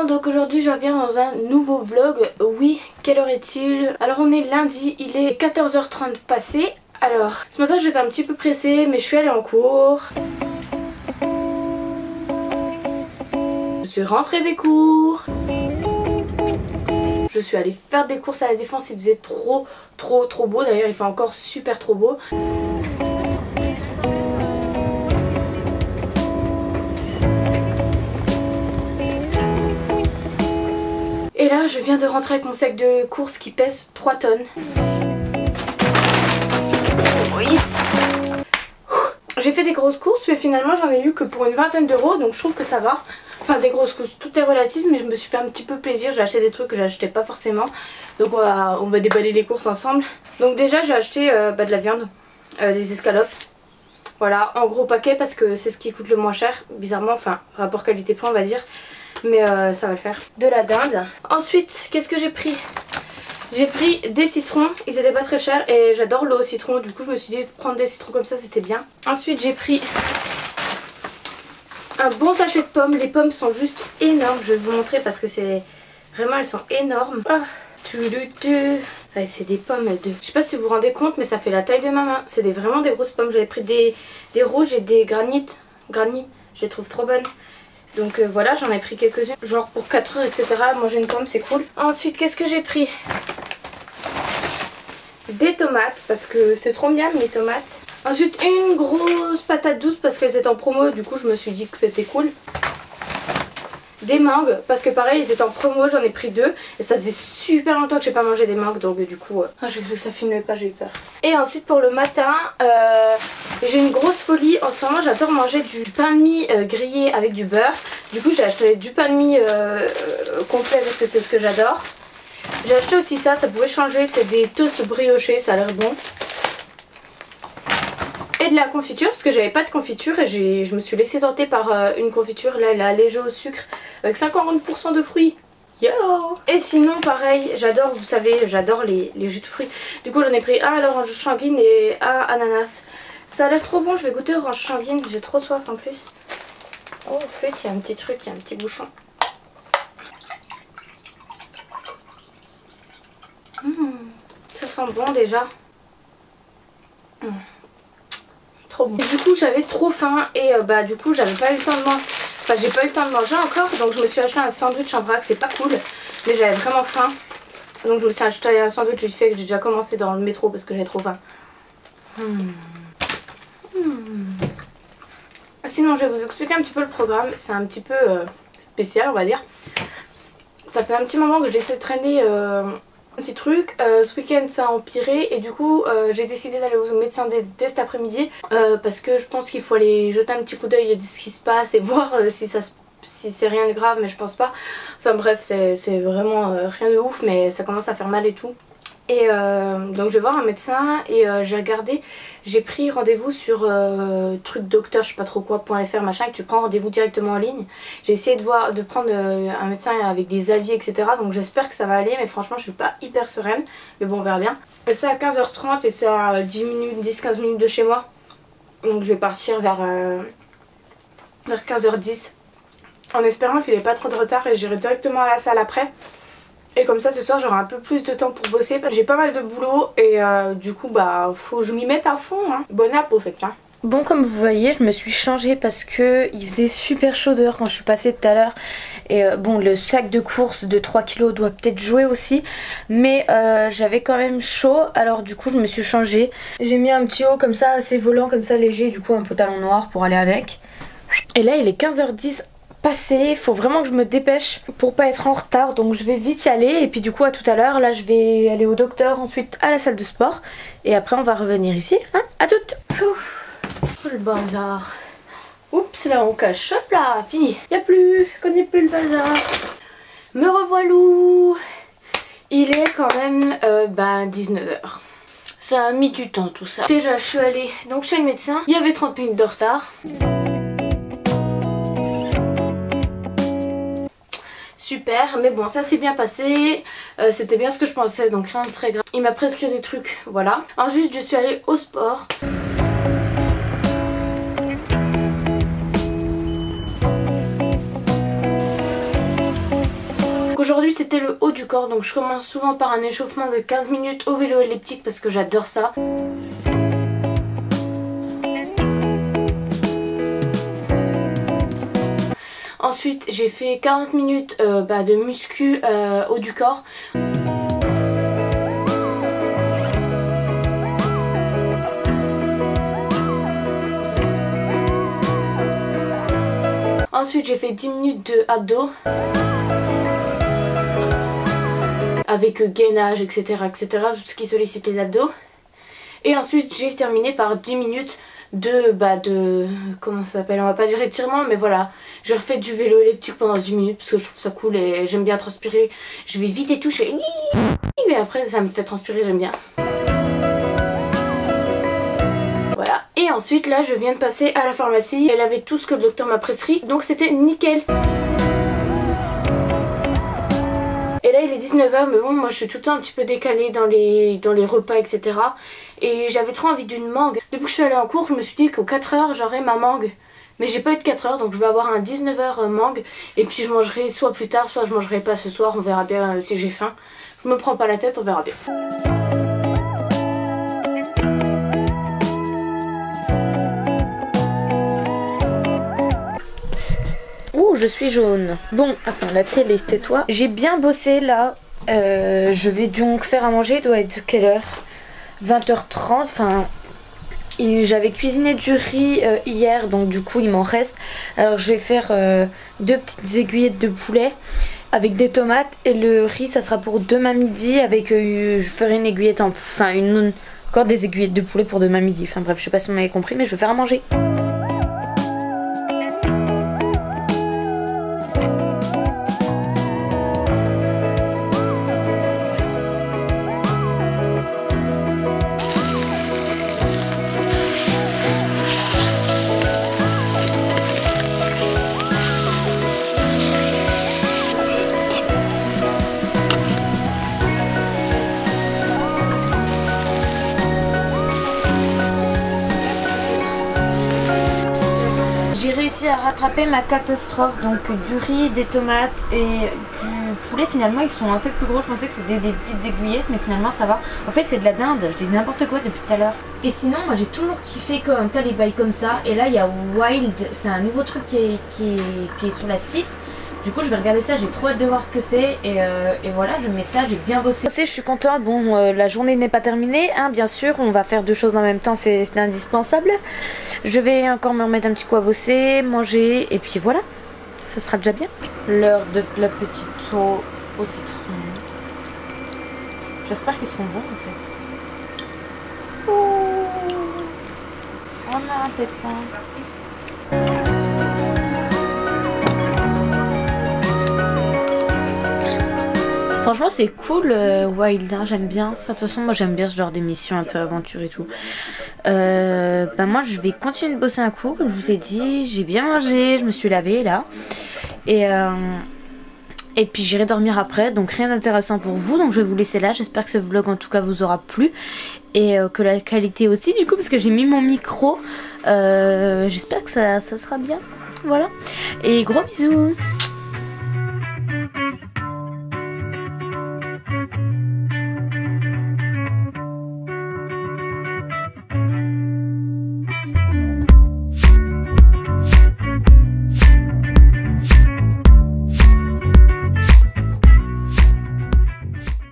gens, donc aujourd'hui je reviens dans un nouveau vlog. Oui, quelle heure est-il? Alors on est lundi, il est 14h30 passé. Alors, ce matin j'étais un petit peu pressée mais je suis allée en cours. Je suis rentrée des cours. Je suis allée faire des courses à la Défense, il faisait trop beau. D'ailleurs il fait encore super trop beau. Et là je viens de rentrer avec mon sac de courses qui pèse 3 tonnes. Oui. J'ai fait des grosses courses mais finalement j'en ai eu que pour une vingtaine d'euros, donc je trouve que ça va. Enfin des grosses courses, tout est relatif, mais je me suis fait un petit peu plaisir. J'ai acheté des trucs que j'achetais pas forcément. Donc on va déballer les courses ensemble. Donc déjà j'ai acheté de la viande, des escalopes. Voilà, en gros paquet parce que c'est ce qui coûte le moins cher. Bizarrement, enfin rapport qualité-prix on va dire. Mais ça va le faire. De la dinde. Ensuite, qu'est-ce que j'ai pris? J'ai pris des citrons, ils étaient pas très chers et j'adore l'eau au citron. Du coup je me suis dit de prendre des citrons comme ça c'était bien. Ensuite j'ai pris un bon sachet de pommes. Les pommes sont juste énormes, je vais vous montrer parce que c'est vraiment, elles sont énormes. Ah, ouais, c'est des pommes de... Je sais pas si vous vous rendez compte mais ça fait la taille de ma main. C'est vraiment des grosses pommes. J'avais pris des rouges et des granny, je les trouve trop bonnes. Donc voilà, j'en ai pris quelques-unes, genre pour 4 heures etc. Manger une pomme c'est cool. Ensuite qu'est-ce que j'ai pris? Des tomates parce que c'est trop miam les tomates. Ensuite une grosse patate douce parce qu'elles étaient en promo, du coup je me suis dit que c'était cool. Des mangues parce que pareil ils étaient en promo, j'en ai pris 2 et ça faisait super longtemps que j'ai pas mangé des mangues, donc du coup j'ai cru que ça filmait pas, j'ai eu peur. Et ensuite pour le matin j'ai une grosse folie en ce moment, j'adore manger du pain de mie grillé avec du beurre. Du coup j'ai acheté du pain de mie complet parce que c'est ce que j'adore. J'ai acheté aussi ça pouvait changer, c'est des toasts briochés, ça a l'air bon. Et de la confiture parce que j'avais pas de confiture et je me suis laissée tenter par une confiture, là elle est allégée au sucre avec 50% de fruits. Yo. Et sinon pareil, j'adore, vous savez, j'adore les jus de fruits. Du coup j'en ai pris un à l'orange sanguine et un ananas. Ça a l'air trop bon, je vais goûter orange sanguine, j'ai trop soif en plus. Oh flûte, il y a un petit truc, il y a un petit bouchon. Ça sent bon déjà. Trop bon. Et du coup j'avais trop faim et du coup j'avais pas eu le temps de manger. Enfin j'ai pas eu le temps de manger encore, donc je me suis acheté un sandwich en vrac, c'est pas cool. Mais j'avais vraiment faim. Donc je me suis acheté un sandwich vite fait que j'ai déjà commencé dans le métro parce que j'avais trop faim. Sinon je vais vous expliquer un petit peu le programme, c'est un petit peu spécial on va dire. Ça fait un petit moment que je laissais traîner un petit truc, ce week-end ça a empiré et du coup j'ai décidé d'aller au médecin dès cet après-midi parce que je pense qu'il faut aller jeter un petit coup d'œil à ce qui se passe et voir si c'est rien de grave, mais je pense pas. Enfin bref, c'est vraiment rien de ouf mais ça commence à faire mal et tout. Et donc je vais voir un médecin et j'ai regardé, j'ai pris rendez-vous sur truc docteur je sais pas trop quoi.fr machin, que tu prends rendez-vous directement en ligne. J'ai essayé de prendre un médecin avec des avis etc, donc j'espère que ça va aller mais franchement je suis pas hyper sereine, mais bon on verra bien. Et c'est à 15h30 et c'est à 10-15 minutes de chez moi, donc je vais partir vers 15h10 en espérant qu'il n'y ait pas trop de retard et j'irai directement à la salle après. Et comme ça ce soir j'aurai un peu plus de temps pour bosser. J'ai pas mal de boulot et du coup faut que je m'y mette à fond hein. Bon app au fait hein. Bon comme vous voyez je me suis changée parce que il faisait super chaud dehors quand je suis passée tout à l'heure. Et bon le sac de course de 3 kg doit peut-être jouer aussi. Mais j'avais quand même chaud, alors du coup je me suis changée. J'ai mis un petit haut comme ça assez volant, comme ça léger, du coup un pantalon noir pour aller avec. Et là il est 15h10 passé, faut vraiment que je me dépêche pour pas être en retard, donc je vais vite y aller et puis du coup à tout à l'heure. Là je vais aller au docteur, ensuite à la salle de sport et après on va revenir ici hein. À toutes. Oh le bazar. Oups là on cache, hop là, fini, y a plus, connais plus le bazar. Me revoilou. Il est quand même 19h. Ça a mis du temps tout ça. Déjà je suis allée donc chez le médecin, il y avait 30 minutes de retard. Super, mais bon ça s'est bien passé, c'était bien ce que je pensais donc rien de très grave. Il m'a prescrit des trucs, voilà. Ensuite je suis allée au sport. c'était le haut du corps. Donc je commence souvent par un échauffement de 15 minutes au vélo elliptique parce que j'adore ça. Ensuite j'ai fait 40 minutes de muscu haut du corps. Ensuite j'ai fait 10 minutes de abdos avec gainage, etc., tout ce qui sollicite les abdos. Et ensuite j'ai terminé par 10 minutes de comment ça s'appelle, on va pas dire étirement, mais voilà, j'ai refait du vélo elliptique pendant 10 minutes parce que je trouve ça cool et j'aime bien transpirer. Je vais vite et tout, je fais mais après ça me fait transpirer, j'aime bien. Voilà, et ensuite là je viens de passer à la pharmacie. Elle avait tout ce que le docteur m'a prescrit, donc c'était nickel. Et là il est 19h, mais bon moi je suis tout le temps un petit peu décalée dans les repas, etc. Et j'avais trop envie d'une mangue. Depuis que je suis allée en cours, je me suis dit qu'aux 4h j'aurais ma mangue. Mais j'ai pas eu de 4h, donc je vais avoir un 19h mangue. Et puis je mangerai soit plus tard, soit je mangerai pas ce soir, on verra bien si j'ai faim. Je me prends pas la tête, on verra bien. Ouh, je suis jaune. Bon, attends, la télé, tais-toi. J'ai bien bossé là. Je vais donc faire à manger. Il doit être quelle heure? 20h30. Enfin, j'avais cuisiné du riz hier, donc du coup il m'en reste. Alors je vais faire 2 petites aiguillettes de poulet avec des tomates. Et le riz, ça sera pour demain midi. Avec, je ferai une aiguillette encore des aiguillettes de poulet pour demain midi. Enfin bref, je sais pas si vous m'avez compris, mais je vais faire à manger. J'ai réussi à rattraper ma catastrophe, donc du riz, des tomates et du poulet. Finalement ils sont un peu plus gros, je pensais que c'était des petites aiguillettes, mais finalement ça va. En fait c'est de la dinde, je dis n'importe quoi depuis tout à l'heure. Et sinon moi j'ai toujours kiffé quand t'as les bails comme ça. Et là il y a Wild, c'est un nouveau truc qui est sur la 6. Du coup je vais regarder ça, j'ai trop hâte de voir ce que c'est et voilà, je vais mettre ça, j'ai bien bossé. Je suis contente, bon la journée n'est pas terminée, hein, bien sûr, on va faire 2 choses en même temps, c'est indispensable. Je vais encore me remettre un petit coup à bosser, manger et puis voilà, ça sera déjà bien. L'heure de la petite eau au citron. J'espère qu'ils seront bons en fait. Oh, on a un pépin. Franchement c'est cool Wild, hein, j'aime bien. Enfin, de toute façon moi j'aime bien ce genre d'émission un peu aventure et tout. Moi je vais continuer de bosser un coup, comme je vous ai dit. J'ai bien mangé, je me suis lavée là. Et puis j'irai dormir après, donc rien d'intéressant pour vous. Donc je vais vous laisser là, j'espère que ce vlog en tout cas vous aura plu. Et que la qualité aussi du coup, parce que j'ai mis mon micro. J'espère que ça sera bien. Voilà. Et gros bisous.